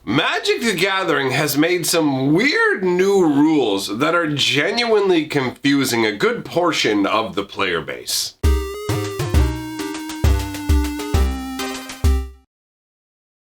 Magic the Gathering has made some weird new rules that are genuinely confusing a good portion of the player base.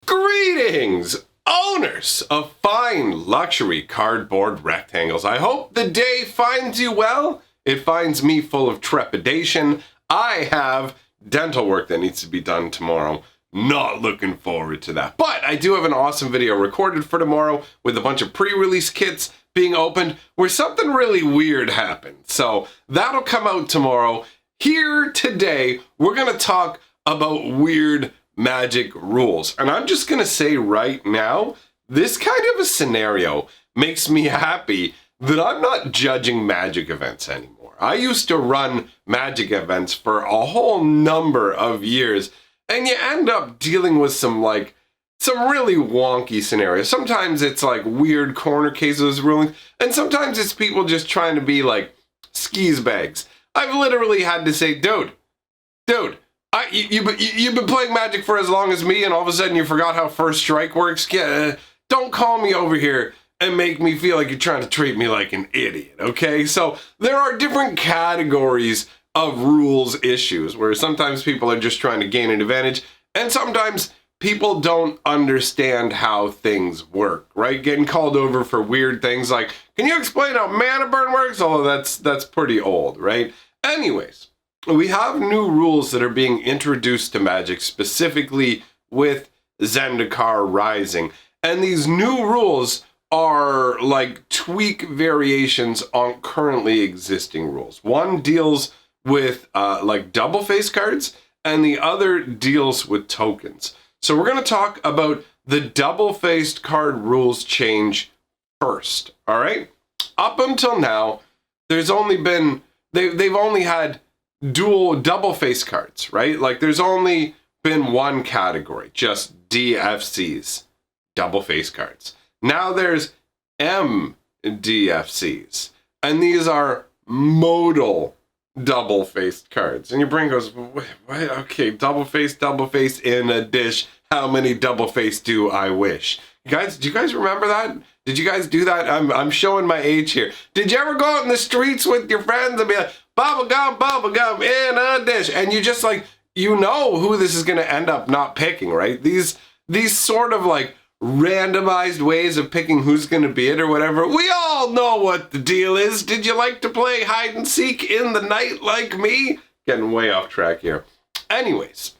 Greetings, owners of fine luxury cardboard rectangles. I hope the day finds you well. It finds me full of trepidation. I have dental work that needs to be done tomorrow. Not looking forward to that. But I do have an awesome video recorded for tomorrow with a bunch of pre-release kits being opened where something really weird happened. So that'll come out tomorrow. Here today, we're going to talk about weird Magic rules. And I'm just going to say right now, this kind of a scenario makes me happy that I'm not judging Magic events anymore. I used to run Magic events for a whole number of years. And you end up dealing with some really wonky scenarios. Sometimes it's like weird corner cases ruling, and sometimes it's people just trying to be like skis bags. I've literally had to say, dude, you've been playing Magic for as long as me, and all of a sudden you forgot how First Strike works? Don't call me over here and make me feel like you're trying to treat me like an idiot, okay? So there are different categories of rules issues where sometimes people are just trying to gain an advantage and sometimes people don't understand how things work, right? Getting called over for weird things like, can you explain how mana burn works? Although that's pretty old, right? Anyways, we have new rules that are being introduced to Magic specifically with Zendikar Rising. And these new rules are like tweak variations on currently existing rules. One deals with like double face cards, and the other deals with tokens. So we're going to talk about the double-faced card rules change first, all right? Up until now, there's only been, they've only had double-face cards, right? Like there's only been one category, just DFCs, double-face cards. Now there's MDFCs, and these are modal double-faced cards. And your brain goes, what? Okay, double-face in a dish. How many double-face do I wish? Do you guys remember that? Did you guys do that? I'm showing my age here. Did you ever go out in the streets with your friends and be like, bubble gum in a dish? And you just like, you know who this is going to end up not picking, right? These sort of like randomized ways of picking who's going to be it or whatever. We all know what the deal is. Did you like to play hide and seek in the night like me? Getting way off track here. Anyways,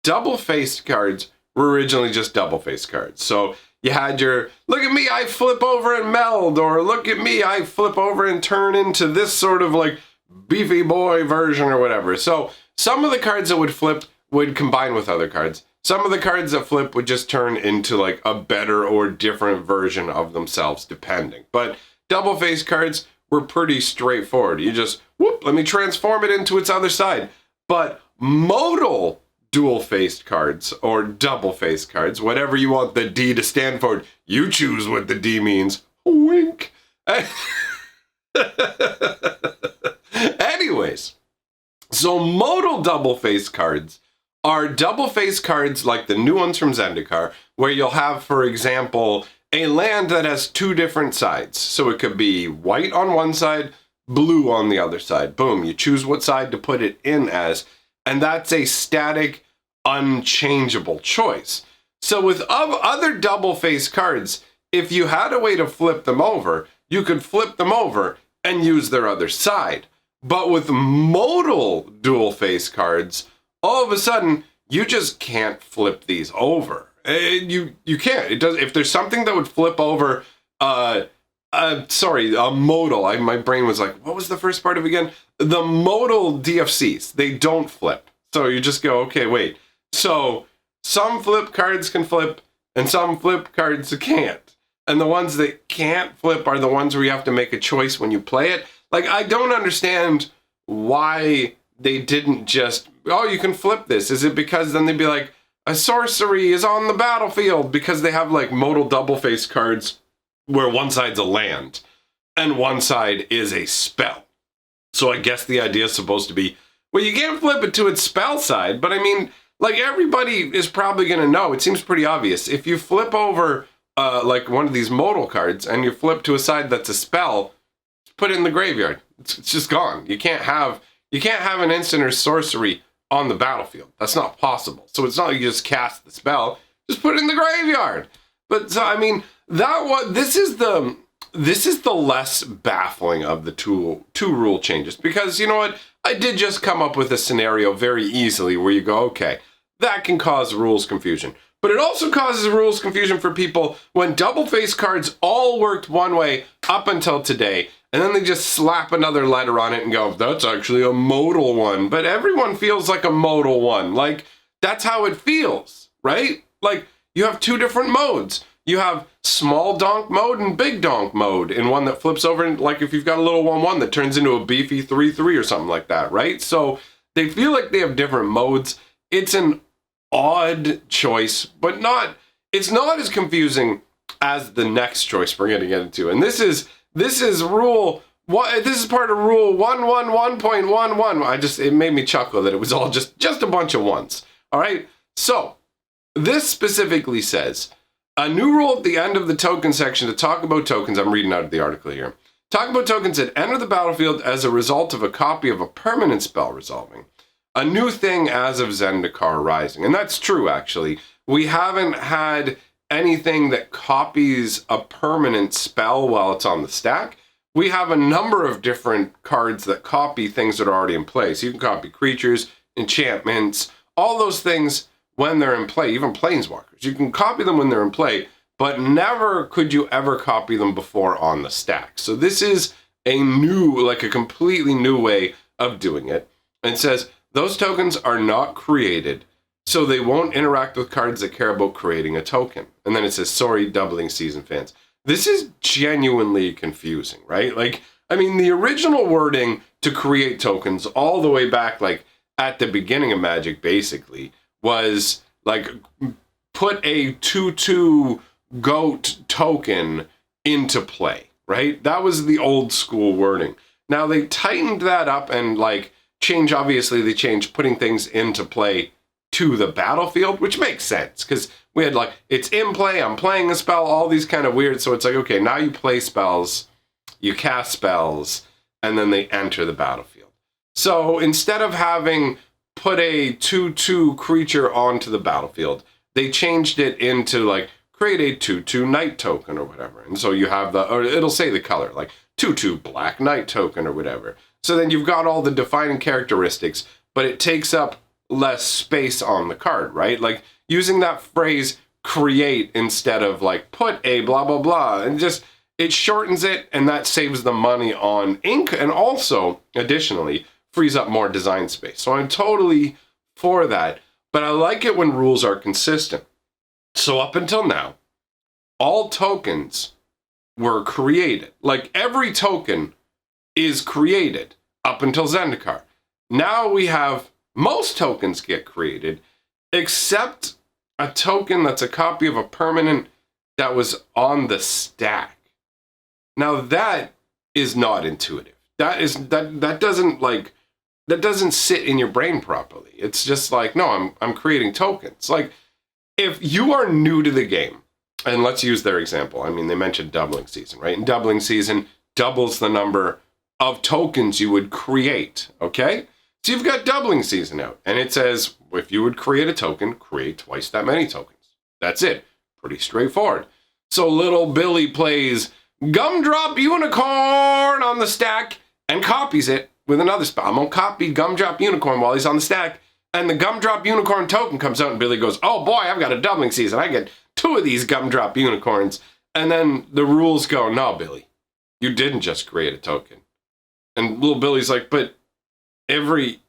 double-faced cards were originally just double-faced cards. So you had your, look at me, I flip over and meld, or look at me, I flip over and turn into this sort of like beefy boy version or whatever. So some of the cards that would flip would combine with other cards. Some of the cards that flip would just turn into like a better or different version of themselves, depending. But double-faced cards were pretty straightforward. You just, whoop, let me transform it into its other side. But modal dual-faced cards, or double-faced cards, whatever you want the D to stand for, you choose what the D means. Wink. Anyways, so modal double-faced cards are double-faced cards like the new ones from Zendikar, where you'll have, for example, a land that has two different sides. So it could be white on one side, blue on the other side. Boom, you choose what side to put it in as, and that's a static, unchangeable choice. So with other double-faced cards, if you had a way to flip them over, you could flip them over and use their other side. But with modal dual-faced cards, all of a sudden, you just can't flip these over. You can't. It does. If there's something that would flip over, modal. My brain was like, what was the first part of it again? The modal DFCs, they don't flip. So you just go, okay, wait. So some flip cards can flip, and some flip cards can't. And the ones that can't flip are the ones where you have to make a choice when you play it. Like, I don't understand why they didn't just, oh, you can flip this. Is it because then they'd be like, a sorcery is on the battlefield, because they have like modal double-faced cards where one side's a land and one side is a spell. So I guess the idea is supposed to be, well, you can't flip it to its spell side, but I mean, like everybody is probably going to know, it seems pretty obvious. If you flip over like one of these modal cards and you flip to a side that's a spell, put it in the graveyard. It's just gone. You can't have an instant or sorcery on the battlefield. That's not possible. So it's not like you just cast the spell, just put it in the graveyard. But so I mean, this is the less baffling of the two rule changes, because you know what? I did just come up with a scenario very easily where you go, okay, that can cause rules confusion. But it also causes rules confusion for people when double face cards all worked one way up until today, and then they just slap another letter on it and go, that's actually a modal one. But everyone feels like a modal one. Like, that's how it feels, right? Like, you have two different modes. You have small donk mode and big donk mode in one that flips over, and like if you've got a little 1/1 that turns into a beefy 3/3 or something like that, right? So they feel like they have different modes. It's an odd choice, but it's not as confusing as the next choice we're going to get into. And this is rule what this is part of rule 111.11. It made me chuckle that it was all just a bunch of ones. All right. So this specifically says a new rule at the end of the token section to talk about tokens. I'm reading out of the article here. Talk about tokens that enter the battlefield as a result of a copy of a permanent spell resolving. A new thing as of Zendikar Rising. And that's true, actually. We haven't had anything that copies a permanent spell while it's on the stack. We have a number of different cards that copy things that are already in place. You can copy creatures, enchantments, all those things when they're in play, even planeswalkers. You can copy them when they're in play, but never could you ever copy them before on the stack. So this is a completely new way of doing it. And it says, those tokens are not created, so they won't interact with cards that care about creating a token. And then it says, sorry, doubling season fans. This is genuinely confusing, right? Like, I mean, the original wording to create tokens all the way back, like, at the beginning of Magic, basically, was, like, put a 2/2 goat token into play, right? That was the old school wording. Now, they tightened that up and, like, they changed putting things into play to the battlefield, which makes sense because we had like, it's in play, I'm playing a spell, all these kind of weird. So it's like, okay, now you play spells, you cast spells, and then they enter the battlefield. So instead of having put a 2/2 creature onto the battlefield, they changed it into like, create a 2/2 night token or whatever. And so you have or it'll say the color, like 2/2 black night token or whatever. So then you've got all the defining characteristics, but it takes up less space on the card, right? Like using that phrase create instead of like put a blah, blah, blah, and just, it shortens it, and that saves the money on ink, and also additionally frees up more design space. So I'm totally for that, but I like it when rules are consistent. So up until now, all tokens were created. Like every token is created up until Zendikar. Now we have most tokens get created, except a token that's a copy of a permanent that was on the stack. Now that is not intuitive. That doesn't sit in your brain properly. It's just like, no, I'm creating tokens. Like if you are new to the game, and let's use their example. I mean, they mentioned doubling season, right? And doubling season doubles the number of tokens you would create, okay? So you've got doubling season out, and it says, if you would create a token, create twice that many tokens. That's it. Pretty straightforward. So little Billy plays Gumdrop Unicorn on the stack and copies it with another spell. I'm going to copy Gumdrop Unicorn while he's on the stack, and the Gumdrop Unicorn token comes out, and Billy goes, oh boy, I've got a doubling season. I get 2 of these Gumdrop Unicorns. And then the rules go, no, Billy, you didn't just create a token. And little Billy's like, but every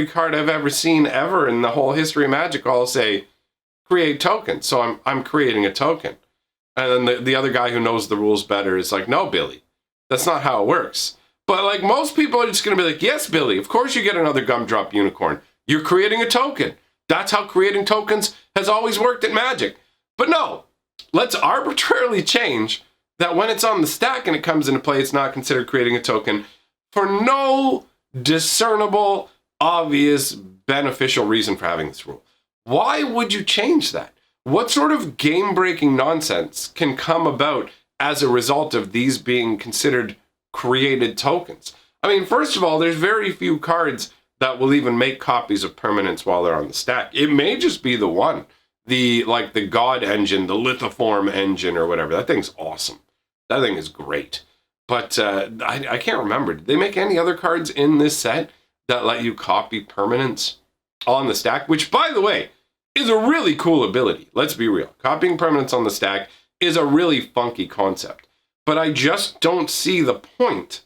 card I've ever seen ever in the whole history of Magic all say create tokens. So I'm creating a token. And then the other guy who knows the rules better is like, no, Billy, that's not how it works. But like most people are just going to be like, yes, Billy, of course you get another Gumdrop Unicorn. You're creating a token. That's how creating tokens has always worked at Magic. But no, let's arbitrarily change that when it's on the stack and it comes into play, it's not considered creating a token for no discernible, obvious, beneficial reason for having this rule. Why would you change that? what sort of game-breaking nonsense can come about as a result of these being considered created tokens? I mean, first of all, there's very few cards that will even make copies of permanents while they're on the stack. It may just be the one, the God engine, the Lithoform engine or whatever. That thing's awesome. That thing is great. But I can't remember. Did they make any other cards in this set that let you copy permanents on the stack? Which, by the way, is a really cool ability. Let's be real. Copying permanents on the stack is a really funky concept. But I just don't see the point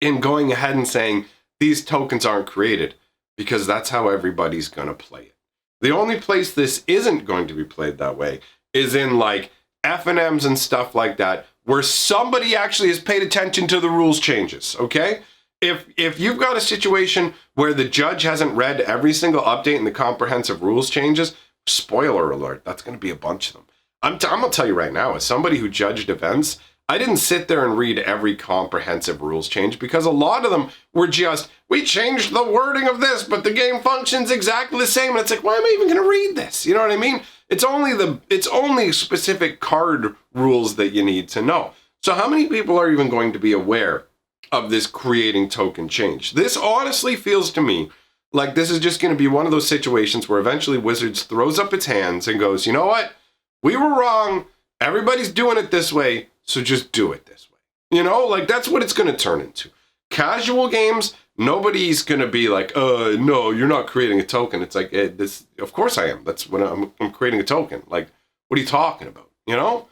in going ahead and saying these tokens aren't created, because that's how everybody's going to play it. The only place this isn't going to be played that way is in like F&Ms and stuff like that, where somebody actually has paid attention to the rules changes, okay? If you've got a situation where the judge hasn't read every single update in the comprehensive rules changes, spoiler alert, that's going to be a bunch of them. I'm going to tell you right now, as somebody who judged events, I didn't sit there and read every comprehensive rules change, because a lot of them were just, we changed the wording of this, but the game functions exactly the same. And it's like, why am I even going to read this? You know what I mean? It's only specific card rules that you need to know. So how many people are even going to be aware of this creating token change? This honestly feels to me like this is just going to be one of those situations where eventually Wizards throws up its hands and goes, you know what? We were wrong. Everybody's doing it this way, so just do it this way. You know, like that's what it's going to turn into. Casual games, nobody's going to be like, no, you're not creating a token. It's like, this. Of course I am. That's when I'm creating a token. Like, what are you talking about? You know?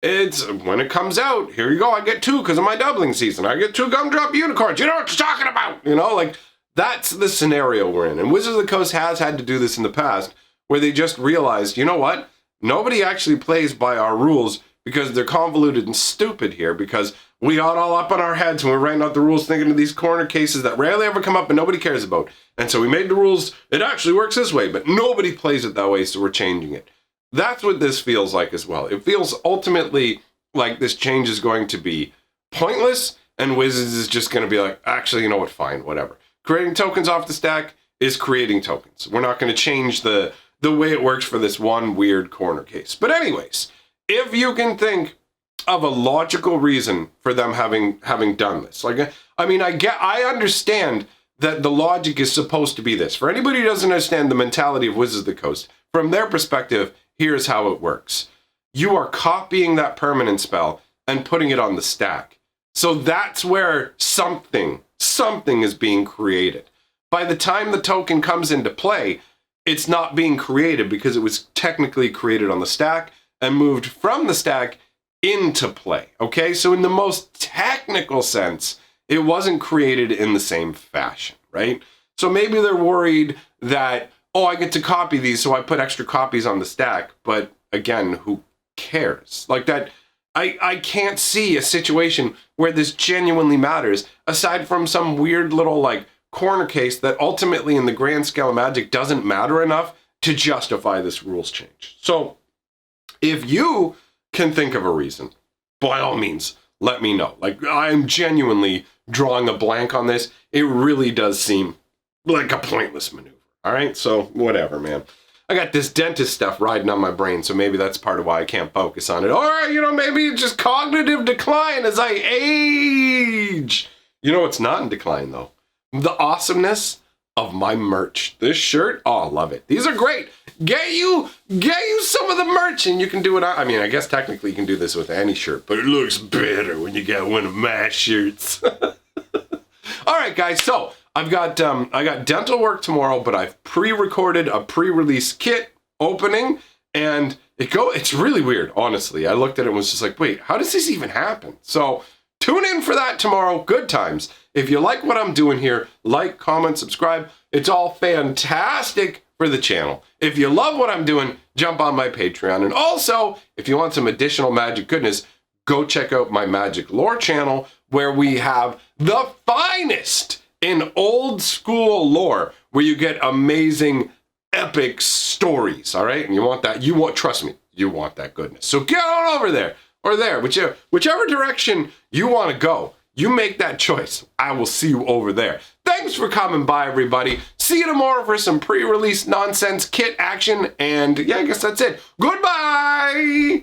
It's when it comes out, here you go, I get 2 because of my doubling season. I get 2 Gumdrop Unicorns. You know what you're talking about? You know, like, that's the scenario we're in. And Wizards of the Coast has had to do this in the past, where they just realized, you know what? Nobody actually plays by our rules because they're convoluted and stupid here, because we got all up on our heads when we're writing out the rules thinking of these corner cases that rarely ever come up and nobody cares about. And so we made the rules, it actually works this way, but nobody plays it that way, so we're changing it. That's what this feels like as well. It feels ultimately like this change is going to be pointless, and Wizards is just going to be like, actually, you know what, fine, whatever. Creating tokens off the stack is creating tokens. We're not going to change the way it works for this one weird corner case. But anyways, if you can think of a logical reason for them having done this, like, I mean, I understand that the logic is supposed to be this. For anybody who doesn't understand the mentality of Wizards of the Coast, from their perspective, here's how it works. You are copying that permanent spell and putting it on the stack. So that's where something is being created. By the time the token comes into play, it's not being created because it was technically created on the stack and moved from the stack into play. Okay, so in the most technical sense, it wasn't created in the same fashion, right? So maybe they're worried that, oh, I get to copy these, so I put extra copies on the stack. But again, who cares? Like that, I can't see a situation where this genuinely matters, aside from some weird little like corner case that ultimately in the grand scale of Magic doesn't matter enough to justify this rules change. So if you can think of a reason, by all means, let me know. Like, I'm genuinely drawing a blank on this. It really does seem like a pointless maneuver. All right, so whatever, man. I got this dentist stuff riding on my brain, so maybe that's part of why I can't focus on it. Or, you know, maybe it's just cognitive decline as I age. You know what's not in decline, though? The awesomeness of my merch. This shirt, oh, I love it. These are great. Get you some of the merch, and you can do it. I mean, I guess technically you can do this with any shirt, but it looks better when you get one of my shirts. All right, guys, so I got dental work tomorrow, but I've pre-recorded a pre-release kit opening, and it's really weird, honestly. I looked at it and was just like, wait, how does this even happen? So tune in for that tomorrow. Good times. If you like what I'm doing here, like, comment, subscribe. It's all fantastic for the channel. If you love what I'm doing, jump on my Patreon. And also, if you want some additional Magic goodness, go check out my Magic Lore channel, where we have the finest in old school lore, where you get amazing, epic stories, all right? And you want that, trust me, you want that goodness. So get on over there, or there, whichever direction you want to go. You make that choice. I will see you over there. Thanks for coming by, everybody. see you tomorrow for some pre-release nonsense kit action. And yeah, I guess that's it. Goodbye!